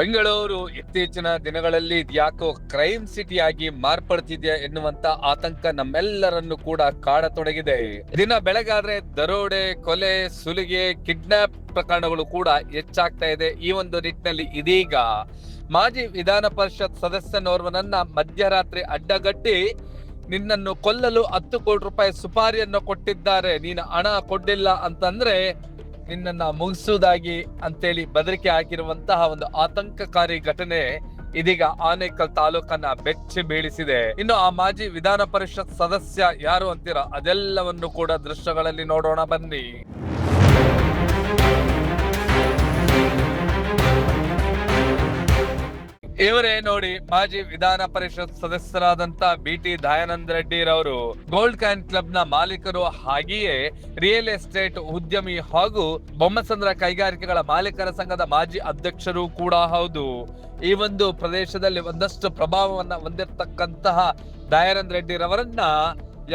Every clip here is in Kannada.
ಬೆಂಗಳೂರು ಇತ್ತೀಚಿನ ದಿನಗಳಲ್ಲಿ ಯಾಕೋ ಕ್ರೈಮ್ ಸಿಟಿಯಾಗಿ ಮಾರ್ಪಡ್ತಿದ್ಯಾ ಎನ್ನುವಂತ ಆತಂಕ ನಮ್ಮೆಲ್ಲರನ್ನು ಕೂಡ ಕಾಡತೊಡಗಿದೆ. ದಿನ ಬೆಳಗಾದ್ರೆ ದರೋಡೆ, ಕೊಲೆ, ಸುಲಿಗೆ, ಕಿಡ್ನಾಪ್ ಪ್ರಕರಣಗಳು ಕೂಡ ಹೆಚ್ಚಾಗ್ತಾ ಇದೆ. ಈ ಒಂದು ನಿಟ್ಟಿನಲ್ಲಿ ಇದೀಗ ಮಾಜಿ ವಿಧಾನ ಪರಿಷತ್ ಸದಸ್ಯನೋರ್ವನನ್ನ ಮಧ್ಯರಾತ್ರಿ ಅಡ್ಡಗಟ್ಟಿ ನಿನ್ನನ್ನು ಕೊಲ್ಲಲು 10 ಕೋಟಿ ರೂಪಾಯಿ ಸುಪಾರಿಯನ್ನು ಕೊಟ್ಟಿದ್ದಾರೆ, ನೀನು ಹಣ ಕೊಡ್ಲಿಲ್ಲ ಅಂತಂದ್ರೆ ನಿನ್ನನ್ನ ಮುಗಿಸುವುದಾಗಿ ಅಂತೇಳಿ ಬೆದರಿಕೆ ಹಾಕಿರುವಂತಹ ಒಂದು ಆತಂಕಕಾರಿ ಘಟನೆ ಇದೀಗ ಆನೇಕಲ್ ತಾಲೂಕನ್ನ ಬೆಚ್ಚಿ ಬೀಳಿಸಿದೆ. ಇನ್ನು ಆ ಮಾಜಿ ವಿಧಾನ ಪರಿಷತ್ ಸದಸ್ಯ ಯಾರು ಅಂತೀರಾ, ಅದೆಲ್ಲವನ್ನು ಕೂಡ ದೃಶ್ಯಗಳಲ್ಲಿ ನೋಡೋಣ ಬನ್ನಿ. ಇವರೇ ನೋಡಿ, ಮಾಜಿ ವಿಧಾನ ಪರಿಷತ್ ಸದಸ್ಯರಾದಂತ BT ದಯಾನಂದ ರೆಡ್ಡಿರವರು ಗೋಲ್ಡ್ ಕ್ಯಾನ್ ಕ್ಲಬ್ ನ ಮಾಲೀಕರು, ಹಾಗೆಯೇ ರಿಯಲ್ ಎಸ್ಟೇಟ್ ಉದ್ಯಮಿ ಹಾಗೂ ಬೊಮ್ಮಸಂದ್ರ ಕೈಗಾರಿಕೆಗಳ ಮಾಲೀಕರ ಸಂಘದ ಮಾಜಿ ಅಧ್ಯಕ್ಷರು ಕೂಡ ಹೌದು. ಈ ಒಂದು ಪ್ರದೇಶದಲ್ಲಿ ಒಂದಷ್ಟು ಪ್ರಭಾವವನ್ನ ಹೊಂದಿರತಕ್ಕಂತಹ ದಯಾನಂದ ರೆಡ್ಡಿರವರನ್ನ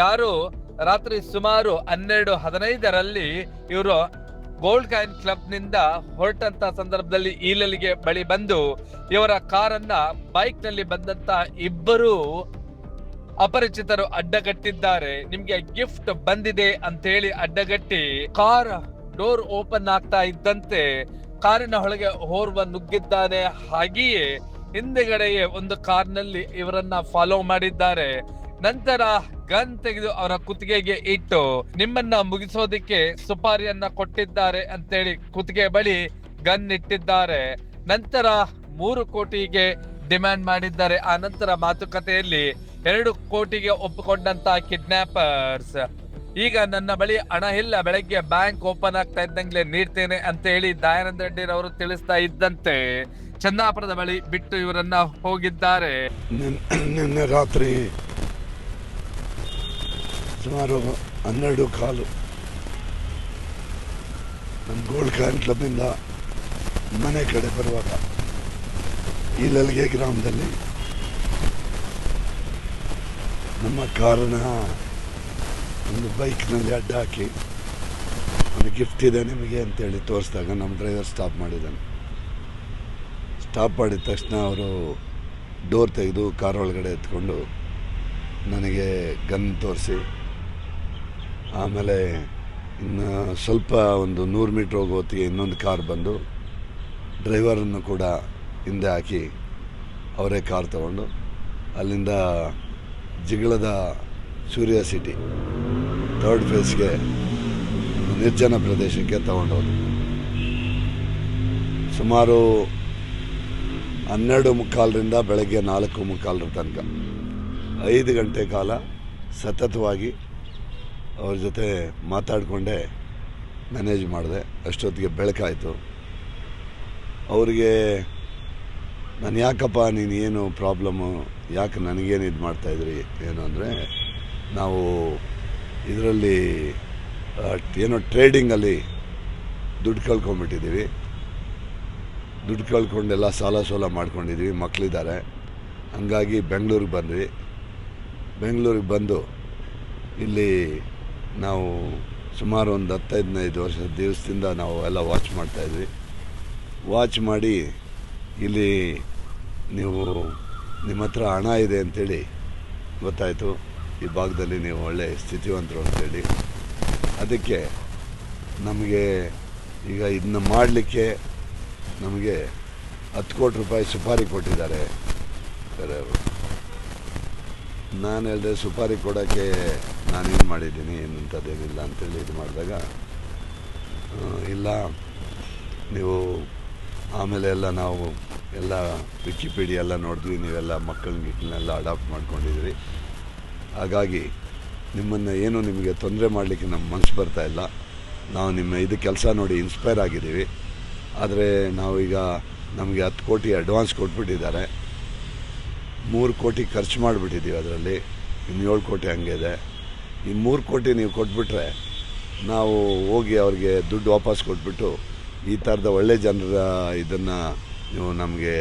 ಯಾರು ರಾತ್ರಿ ಸುಮಾರು 12:15ರಲ್ಲಿ ಇವರು ಗೋಲ್ಡ್ ಕಾಯಿನ್ ಕ್ಲಬ್ ನಿಂದ ಹೊರಟಂತ ಸಂದರ್ಭದಲ್ಲಿ ಈಲಲಿಗೆ ಬಳಿ ಬಂದು ಇವರ ಕಾರನ್ನ ಬೈಕ್ ನಲ್ಲಿ ಬಂದಂತ ಇಬ್ಬರು ಅಪರಿಚಿತರು ಅಡ್ಡಗಟ್ಟಿದ್ದಾರೆ. ನಿಮ್ಗೆ ಗಿಫ್ಟ್ ಬಂದಿದೆ ಅಂತ ಹೇಳಿ ಅಡ್ಡಗಟ್ಟಿ ಕಾರ್ ಡೋರ್ ಓಪನ್ ಆಗ್ತಾ ಇದ್ದಂತೆ ಕಾರಿನ ಒಳಗೆ ಓರ್ವ ನುಗ್ಗಿದ್ದಾನೆ. ಹಾಗೆಯೇ ಹಿಂದೆಗಡೆಯೇ ಒಂದು ಕಾರ್ನಲ್ಲಿ ಇವರನ್ನ ಫಾಲೋ ಮಾಡಿದ್ದಾರೆ. ನಂತರ ಗನ್ ತೆಗೆದು ಅವರ ಕುತ್ತಿಗೆಗೆ ಇಟ್ಟು ನಿಮ್ಮನ್ನ ಮುಗಿಸೋದಿಕ್ಕೆ ಸುಪಾರಿಯನ್ನ ಕೊಟ್ಟಿದ್ದಾರೆ ಅಂತೇಳಿ ಕುತ್ತಿಗೆ ಬಳಿ ಗನ್ ಇಟ್ಟಿದ್ದಾರೆ. ನಂತರ 3 ಕೋಟಿಗೆ ಡಿಮ್ಯಾಂಡ್ ಮಾಡಿದ್ದಾರೆ. ಆ ನಂತರ ಮಾತುಕತೆಯಲ್ಲಿ 2 ಕೋಟಿಗೆ ಒಪ್ಪಿಕೊಂಡಂತ ಕಿಡ್ನಾಪರ್ಸ್ ಈಗ ನನ್ನ ಬಳಿ ಹಣ ಇಲ್ಲ, ಬೆಳಗ್ಗೆ ಬ್ಯಾಂಕ್ ಓಪನ್ ಆಗ್ತಾ ಇದ್ದಂಗ್ಲೆ ನೀಡ್ತೇನೆ ಅಂತ ಹೇಳಿ ದಯಾನಂದ ರೆಡ್ಡಿರವರು ತಿಳಿಸ್ತಾ ಇದ್ದಂತೆ ಚಂದಾಪುರದ ಬಳಿ ಬಿಟ್ಟು ಇವರನ್ನ ಹೋಗಿದ್ದಾರೆ. ನಿನ್ನೆ ರಾತ್ರಿ ಸುಮಾರು 12:15 ನಮ್ಮ ಗೋಲ್ಡ್ ಕಾಯಿನ್ ಕ್ಲಬ್ಬಿಂದ ಮನೆ ಕಡೆ ಬರುವಾಗ ಈ ಲಲ್ಗೆ ಗ್ರಾಮದಲ್ಲಿ ನಮ್ಮ ಕಾರನ್ನ ಒಂದು ಬೈಕ್ನಲ್ಲಿ ಅಡ್ಡ ಹಾಕಿ ಒಂದು ಗಿಫ್ಟ್ ಇದೆ ನಿಮಗೆ ಅಂತೇಳಿ ತೋರಿಸಿದಾಗ ನಮ್ಮ ಡ್ರೈವರ್ ಸ್ಟಾಪ್ ಮಾಡಿದ್ದಾನೆ. ಸ್ಟಾಪ್ ಮಾಡಿದ ತಕ್ಷಣ ಅವರು ಡೋರ್ ತೆಗೆದು ಕಾರ್ ಒಳಗಡೆ ಎತ್ಕೊಂಡು ನನಗೆ ಗನ್ ತೋರಿಸಿ, ಆಮೇಲೆ ಇನ್ನು ಸ್ವಲ್ಪ ಒಂದು 100 ಮೀಟ್ರ್ ಹೋಗೋ ಹೊತ್ತಿಗೆ ಇನ್ನೊಂದು ಕಾರ್ ಬಂದು ಡ್ರೈವರನ್ನು ಕೂಡ ಹಿಂದೆ ಹಾಕಿ ಅವರೇ ಕಾರ್ ತಗೊಂಡು ಅಲ್ಲಿಂದ ಜಿಗಳದ ಸೂರ್ಯ ಸಿಟಿ 3rd ಫೇಸ್ಗೆ ನಿರ್ಜನ ಪ್ರದೇಶಕ್ಕೆ ತಗೊಂಡೋದು. ಸುಮಾರು 12:15ರಿಂದ ಬೆಳಗ್ಗೆ 4:15 ತನಕ 5 ಗಂಟೆ ಕಾಲ ಸತತವಾಗಿ ಅವ್ರ ಜೊತೆ ಮಾತಾಡಿಕೊಂಡೇ ಮ್ಯಾನೇಜ್ ಮಾಡಿದೆ. ಅಷ್ಟೊತ್ತಿಗೆ ಬೆಳಕಾಯಿತು. ಅವರಿಗೆ ನಾನು ಯಾಕಪ್ಪ ನೀನು ಏನು ಪ್ರಾಬ್ಲಮ್ಮು, ಯಾಕೆ ನನಗೇನು ಇದು ಮಾಡ್ತಾಯಿದ್ರಿ ಏನು ಅಂದರೆ, ನಾವು ಇದರಲ್ಲಿ ಏನೋ ಟ್ರೇಡಿಂಗಲ್ಲಿ ದುಡ್ಡು ಕಳ್ಕೊಂಡ್ಬಿಟ್ಟಿದ್ದೀವಿ, ದುಡ್ಡು ಕಳ್ಕೊಂಡೆಲ್ಲ ಸಾಲ ಸೋಲ ಮಾಡ್ಕೊಂಡಿದ್ದೀವಿ, ಮಕ್ಕಳಿದ್ದಾರೆ, ಹಂಗಾಗಿ ಬೆಂಗಳೂರಿಗೆ ಬಂದ್ವಿ. ಬೆಂಗಳೂರಿಗೆ ಬಂದು ಇಲ್ಲಿ ನಾವು ಸುಮಾರು ಒಂದು 10-15 ದಿವಸದಿಂದ ನಾವು ಎಲ್ಲ ವಾಚ್ ಮಾಡ್ತಾಯಿದ್ವಿ. ವಾಚ್ ಮಾಡಿ ಇಲ್ಲಿ ನೀವು ನಿಮ್ಮ ಹತ್ರ ಹಣ ಇದೆ ಅಂಥೇಳಿ ಗೊತ್ತಾಯಿತು, ಈ ಭಾಗದಲ್ಲಿ ನೀವು ಒಳ್ಳೆ ಸ್ಥಿತಿವಂತರು ಅಂಥೇಳಿ. ಅದಕ್ಕೆ ನಮಗೆ ಈಗ ಇದನ್ನ ಮಾಡಲಿಕ್ಕೆ ನಮಗೆ 10 ಕೋಟಿ ರೂಪಾಯಿ ಸುಪಾರಿ ಕೊಟ್ಟಿದ್ದಾರೆ. ನಾನು ಹೇಳಿದೆ, ಸುಪಾರಿ ಕೊಡೋಕ್ಕೆ ನಾನೇನು ಮಾಡಿದ್ದೀನಿ, ಏನಂಥದ್ದೇನಿಲ್ಲ ಅಂತೇಳಿ ಇದು ಮಾಡಿದಾಗ, ಇಲ್ಲ ನೀವು ಆಮೇಲೆ ಎಲ್ಲ ನಾವು ಎಲ್ಲ ವಿಕಿಪೀಡಿಯಾ ಎಲ್ಲ ನೋಡಿದ್ವಿ, ನೀವೆಲ್ಲ ಮಕ್ಕಳನ್ನೆಲ್ಲ ಅಡಾಪ್ಟ್ ಮಾಡ್ಕೊಂಡಿದ್ರಿ, ಹಾಗಾಗಿ ನಿಮ್ಮನ್ನು ಏನು ನಿಮಗೆ ತೊಂದರೆ ಮಾಡಲಿಕ್ಕೆ ನಮ್ಮ ಮನಸ್ಸು ಬರ್ತಾಯಿಲ್ಲ. ನಾವು ನಿಮ್ಮ ಇದು ಕೆಲಸ ನೋಡಿ ಇನ್ಸ್ಪೈರ್ ಆಗಿದ್ದೀವಿ. ಆದರೆ ನಾವೀಗ ನಮಗೆ 10 ಕೋಟಿ ಅಡ್ವಾನ್ಸ್ ಕೊಟ್ಬಿಟ್ಟಿದ್ದಾರೆ, 3 ಕೋಟಿ ಖರ್ಚು ಮಾಡಿಬಿಟ್ಟಿದ್ದೀವಿ, ಅದರಲ್ಲಿ ಇನ್ನು 7 ಕೋಟಿ ಹಂಗೆ ಇದೆ. ಈ 3 ಕೋಟಿ ನೀವು ಕೊಟ್ಬಿಟ್ರೆ ನಾವು ಹೋಗಿ ಅವ್ರಿಗೆ ದುಡ್ಡು ವಾಪಸ್ ಕೊಟ್ಬಿಟ್ಟು ಈ ಥರದ ಒಳ್ಳೆ ಜನರ ಇದನ್ನು ನೀವು ನಮಗೆ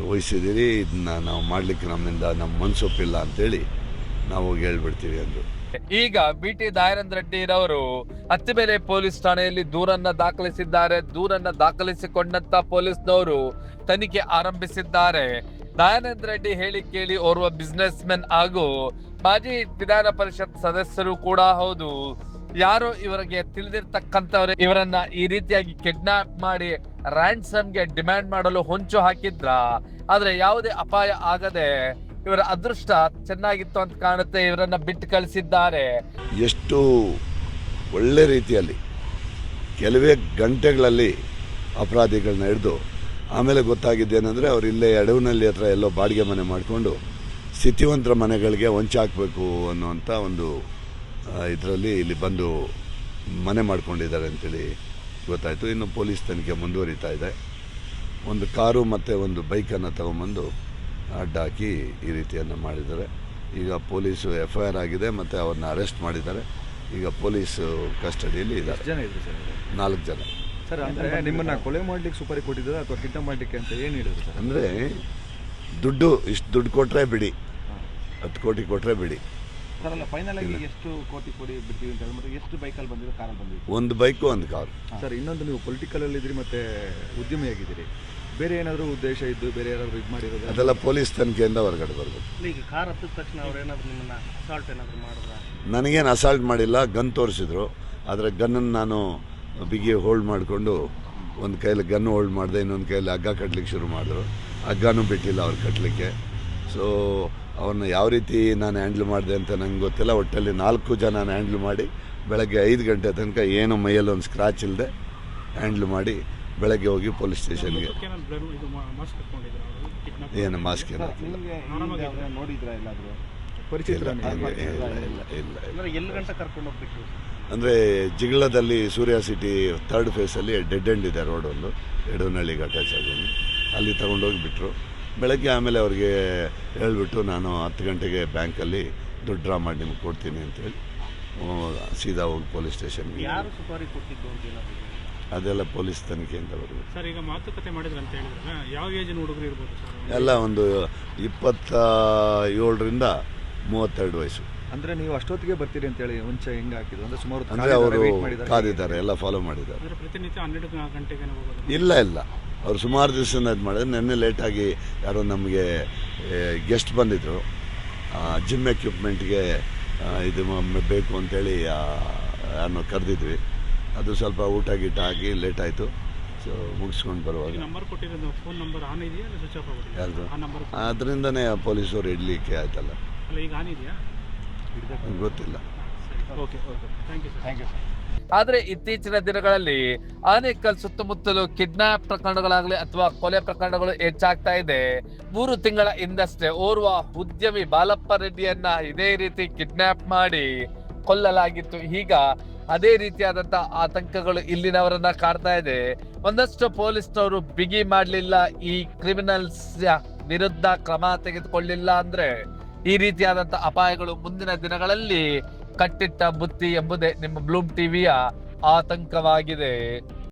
ವಹಿಸಿದ್ದೀರಿ, ಇದನ್ನು ನಾವು ಮಾಡಲಿಕ್ಕೆ ನಮ್ಮಿಂದ ನಮ್ಮ ಮನಸ್ಸೊಪ್ಪಿಲ್ಲ ಅಂಥೇಳಿ ನಾವು ಹೋಗಿ ಹೇಳ್ಬಿಡ್ತೀವಿ ಅಂದರು. ಈಗ ಬಿಟಿ ದಯಾನಂದ ರೆಡ್ಡಿ ರವರು ಅತ್ತಿಬೇಲೆ ಪೊಲೀಸ್ ಠಾಣೆಯಲ್ಲಿ ದೂರನ್ನ ದಾಖಲಿಸಿದ್ದಾರೆ. ದೂರನ್ನ ದಾಖಲಿಸಿಕೊಂಡಂತ ಪೊಲೀಸ್ನವರು ತನಿಖೆ ಆರಂಭಿಸಿದ್ದಾರೆ. ದಯಾನಂದ ರೆಡ್ಡಿ ಹೇಳಿ ಕೇಳಿ ಓರ್ವ ಬಿಸ್ನೆಸ್ ಮೆನ್ ಹಾಗೂ ಮಾಜಿ ವಿಧಾನ ಪರಿಷತ್ ಸದಸ್ಯರು ಕೂಡ ಹೌದು. ಯಾರೋ ಇವರಿಗೆ ತಿಳಿದಿರ್ತಕ್ಕಂಥವ್ರೆ ಇವರನ್ನ ಈ ರೀತಿಯಾಗಿ ಕಿಡ್ನಾಪ್ ಮಾಡಿ ರ್ಯಾನ್ಸಮ್ಗೆ ಡಿಮ್ಯಾಂಡ್ ಮಾಡಲು ಹೊಂಚು ಹಾಕಿದ್ರ. ಆದ್ರೆ ಯಾವುದೇ ಅಪಾಯ ಆಗದೆ ಇವರ ಅದೃಷ್ಟ ಚೆನ್ನಾಗಿತ್ತು ಅಂತ ಕಾಣುತ್ತೆ, ಇವರನ್ನ ಬಿಟ್ಟು ಕಳಿಸಿದ್ದಾರೆ. ಎಷ್ಟು ಒಳ್ಳೆ ರೀತಿಯಲ್ಲಿ ಕೆಲವೇ ಗಂಟೆಗಳಲ್ಲಿ ಅಪರಾಧಿಗಳನ್ನ ಹಿಡಿದು ಆಮೇಲೆ ಗೊತ್ತಾಗಿದ್ದೇನೆಂದರೆ ಅವ್ರು ಇಲ್ಲೇ ಎಡವನಹಳ್ಳಿ ಹತ್ರ ಎಲ್ಲೋ ಬಾಡಿಗೆ ಮನೆ ಮಾಡಿಕೊಂಡು ಸ್ಥಿತಿವಂತರ ಮನೆಗಳಿಗೆ ಹೊಂಚಾಕಬೇಕು ಅನ್ನುವಂಥ ಒಂದು ಇದರಲ್ಲಿ ಇಲ್ಲಿ ಬಂದು ಮನೆ ಮಾಡ್ಕೊಂಡಿದ್ದಾರೆ ಅಂತೇಳಿ ಗೊತ್ತಾಯಿತು. ಇನ್ನು ಪೊಲೀಸ್ ತನಿಖೆ ಮುಂದುವರಿತಾ ಇದೆ. ಒಂದು ಕಾರು ಮತ್ತು ಒಂದು ಬೈಕನ್ನು ತಗೊಂಬಂದು ಅಡ್ಡ ಹಾಕಿ ಈ ರೀತಿಯನ್ನು ಮಾಡಿದ್ದಾರೆ. ಈಗ ಪೊಲೀಸು FIR ಆಗಿದೆ ಮತ್ತು ಅವ್ರನ್ನ ಅರೆಸ್ಟ್ ಮಾಡಿದ್ದಾರೆ. ಈಗ ಪೊಲೀಸು ಕಸ್ಟಡಿಯಲ್ಲಿ ಇದ್ದಾರೆ. ಜನ ಇದ್ರು ಸರ್? 4 ಜನ. ಸರ್ ಅಂದರೆ ನಿಮ್ಮನ್ನು ಕೊಲೆ ಮಾಡಲಿಕ್ಕೆ ಸುಪಾರಿ ಕೊಟ್ಟಿದ್ದಾರೆ ಅಥವಾ ಕಿಡ್ನಾಪ್ ಮಾಡಲಿಕ್ಕೆ ಅಂತ ಏನು ಹೇಳಿದ್ರು ಸರ್? ಅಂದರೆ ಇಷ್ಟು ದುಡ್ಡು ಕೊಟ್ಟರೆ ಬಿಡಿ, 10 ಕೋಟಿ ಕೊಟ್ಟರೆ ಬಿಡಿ. ಸರ್ ಅಲ್ಲ, ಫೈನಲ್ ಆಗಿ ಎಷ್ಟು ಕೋಟಿ ಕೊಡಿ ಬಿಡ್ತೀವಿ ಅಂತ ಹೇಳ್ಬಿಟ್ಟು ಎಷ್ಟು ಬೈಕಲ್ಲಿ ಬಂದಿರೋ ಕಾರಲ್ಲಿ ಬಂದಿದ್ರು? ಒಂದು ಬೈಕು ಒಂದು ಕಾರು. ಸರ್ ಇನ್ನೊಂದು, ನೀವು ಪೊಲಿಟಿಕಲಲ್ಲಿ ಇದ್ರಿ ಮತ್ತು ಉದ್ಯಮಿಯಾಗಿದ್ದೀರಿ, ಬೇರೆ ಏನಾದರೂ ಉದ್ದೇಶ ಇದ್ದು ಬೇರೆ ಯಾರಾದರೂ ಇದು ಮಾಡಿರೋದು? ಅದೆಲ್ಲ ಪೊಲೀಸ್ ತನಿಖೆಯಿಂದ ಹೊರಗಡೆ ಬರಬೇಕು. ಈಗ ಕಾರ್ ಹತ್ತಿದ ತಕ್ಷಣ ಅವ್ರು ಏನಾದ್ರು ನಿಮ್ಮನ್ನ ಅಸಾಲ್ಟ್ ಏನಾದ್ರು ಮಾಡಿದ್ರ? ನನಗೇನು ಅಸಾಲ್ಟ್ ಮಾಡಿಲ್ಲ, ಗನ್ ತೋರಿಸಿದ್ರು. ಆದರೆ ಗನ್ನನ್ನು ನಾನು ಬಿಗಿ ಹೋಲ್ಡ್ ಮಾಡಿಕೊಂಡು ಒಂದು ಕೈಯಲ್ಲಿ ಗನ್ ಹೋಲ್ಡ್ ಮಾಡಿದೆ, ಇನ್ನೊಂದು ಕೈಯಲ್ಲಿ ಹಗ್ಗ ಕಟ್ಟಲಿಕ್ಕೆ ಶುರು ಮಾಡಿದ್ರು. ಹಗ್ಗನೂ ಬಿಟ್ಟಿಲ್ಲ ಅವ್ರು ಕಟ್ಟಲಿಕ್ಕೆ. ಸೊ ಅವ್ರನ್ನ ಯಾವ ರೀತಿ ನಾನು ಹ್ಯಾಂಡ್ಲ್ ಮಾಡಿದೆ ಅಂತ ನಂಗೆ ಗೊತ್ತಿಲ್ಲ. ಒಟ್ಟಲ್ಲಿ 4 ಜನ ಹ್ಯಾಂಡ್ಲ್ ಮಾಡಿ ಬೆಳಗ್ಗೆ 5 ಗಂಟೆ ತನಕ ಏನು ಮೈಯಲ್ಲಿ ಒಂದು ಸ್ಕ್ರಾಚ್ ಇಲ್ಲದೆ ಹ್ಯಾಂಡ್ಲ್ ಮಾಡಿ ಬೆಳಗ್ಗೆ ಹೋಗಿ ಪೊಲೀಸ್ ಸ್ಟೇಷನ್ಗೆ. ಏನು ಮಾಸ್ಕ್ ಏನೋ ನೋಡಿದ್ರ ಎಲ್ಲಾದರೂ ಅಂದ್ರೆ ಎಲ್ಲಿ ಗಂಟೆ ಕರ್ಕೊಂಡು ಹೋಗ್ಬೇಕು? ಅಂದರೆ ಜಿಗಳದಲ್ಲಿ ಸೂರ್ಯ ಸಿಟಿ 3rd ಫೇಸಲ್ಲಿ ಡೆಡ್ ಎಂಡ್ ಇದೆ ರೋಡ್, ಒಂದು ಎಡವನಹಳ್ಳಿಗೆ ಅಟ್ಯಾಚ್ ಆಗೋದು. ಅಲ್ಲಿ ತಗೊಂಡೋಗಿ ಬಿಟ್ಟರು. ಬೆಳಗ್ಗೆ ಆಮೇಲೆ ಅವ್ರಿಗೆ ಹೇಳಿಬಿಟ್ಟು ನಾನು 10 ಗಂಟೆಗೆ ಬ್ಯಾಂಕಲ್ಲಿ ದುಡ್ಡು ಡ್ರಾ ಮಾಡಿ ನಿಮ್ಗೆ ಕೊಡ್ತೀನಿ ಅಂತೇಳಿ ಸೀದಾ ಹೋಗಿ ಪೊಲೀಸ್ ಸ್ಟೇಷನ್ಗೆ. ಯಾರು ಸುಪಾರಿ ಕೊಟ್ಟಿದ್ದು ಅಂತ ಏನಾದ್ರು? ಅದೆಲ್ಲ ಪೊಲೀಸ್ ತನಿಖೆಯಿಂದ ಬರಬೇಕು. ಸರ್ ಈಗ ಮಾತುಕತೆ ಮಾಡಿದ್ರು ಅಂತ ಹೇಳಿದ್ರೆ ಯಾವ ಏಜಿನ ಹುಡುಗರು ಇರ್ಬೋದು ಸರ್? ಎಲ್ಲ ಒಂದು 27ರಿಂದ 32 ವಯಸ್ಸು. ಅಂದರೆ ನೀವು ಅಷ್ಟೊತ್ತಿಗೆ ಬರ್ತೀರಿ ಅಂತೇಳಿ ಮುಂಚೆ ಹೆಂಗೆ ಹಾಕಿದ್ರು? ಅಂದರೆ ಸುಮಾರು ಅಂದರೆ ಅವರು ಕಾದಿದ್ದಾರೆ, ಎಲ್ಲ ಫಾಲೋ ಮಾಡಿದ್ದಾರೆ. ಅಂದರೆ ಪ್ರತಿನಿತ್ಯ 12 ಗಂಟೆಗೆ ಹೋಗೋದು? ಇಲ್ಲ ಅವರು ಸುಮಾರು ದಿವಸದಿಂದ ಇದು ಮಾಡಿದ್ರು. ನಿನ್ನೆ ಲೇಟಾಗಿ ಯಾರೋ ನಮಗೆ ಗೆಸ್ಟ್ ಬಂದಿದ್ದರು, ಜಿಮ್ ಎಕ್ವಿಪ್ಮೆಂಟ್ಗೆ ಇದು ಬೇಕು ಅಂತೇಳಿ ಯಾರನ್ನೋ ಕರೆದಿದ್ವಿ. ಅದು ಸ್ವಲ್ಪ ಊಟ ಗೀಟ ಹಾಕಿ ಲೇಟ್ ಆಯಿತು. ಸೊ ಮುಗಿಸ್ಕೊಂಡು ಬರುವಾಗ ನಂಬರ್ ಕೊಟ್ಟಿರೋದು ಫೋನ್ ನಂಬರ್ ಆನ್ ಇದೆಯಾ ಇಲ್ಲ ಸ್ವಿಚ್ ಆಫ್ ಆಗಿದೆ? ಯಾರ್ದು? ಆ ನಂಬರ್ ಅದರಿಂದನೇ ಪೊಲೀಸರು ಇಡ್ಲಿಕ್ಕೆ ಆಯ್ತಲ್ಲ, ಅಲ್ಲ ಈಗ ಆನ್ ಇದೆಯಾ? ಗೊತ್ತಿಲ್ಲ. Okay thank you sir. ಆದ್ರೆ ಇತ್ತೀಚಿನ ದಿನಗಳಲ್ಲಿ ಆನೇಕಲ್ ಸುತ್ತಮುತ್ತಲು ಕಿಡ್ನಾಪ್ ಪ್ರಕರಣಗಳಾಗಲಿ ಅಥವಾ ಕೊಲೆ ಪ್ರಕರಣಗಳು ಹೆಚ್ಚಾಗ್ತಾ ಇದೆ. 3 ತಿಂಗಳ ಹಿಂದಷ್ಟೇ ಓರ್ವ ಉದ್ಯಮಿ ಬಾಲಪ್ಪ ರೆಡ್ಡಿಯನ್ನ ಇದೇ ರೀತಿ ಕಿಡ್ನಾಪ್ ಮಾಡಿ ಕೊಲ್ಲಲಾಗಿತ್ತು. ಈಗ ಅದೇ ರೀತಿಯಾದಂತ ಆತಂಕಗಳು ಇಲ್ಲಿನವರನ್ನ ಕಾಡ್ತಾ ಇದೆ. ಒಂದಷ್ಟು ಪೊಲೀಸ್ನವರು ಬಿಗಿ ಮಾಡಲಿಲ್ಲ, ಈ ಕ್ರಿಮಿನಲ್ಸ್ ವಿರುದ್ಧ ಕ್ರಮ ತೆಗೆದುಕೊಳ್ಳಿಲ್ಲ ಅಂದ್ರೆ ಈ ರೀತಿಯಾದಂತ ಅಪಾಯಗಳು ಮುಂದಿನ ದಿನಗಳಲ್ಲಿ ಕಟ್ಟಿಟ್ಟ ಬುತ್ತಿ ಎಂಬುದೇ ನಿಮ್ಮ ಬ್ಲೂಮ್ ಟಿವಿಯ ಆತಂಕವಾಗಿದೆ.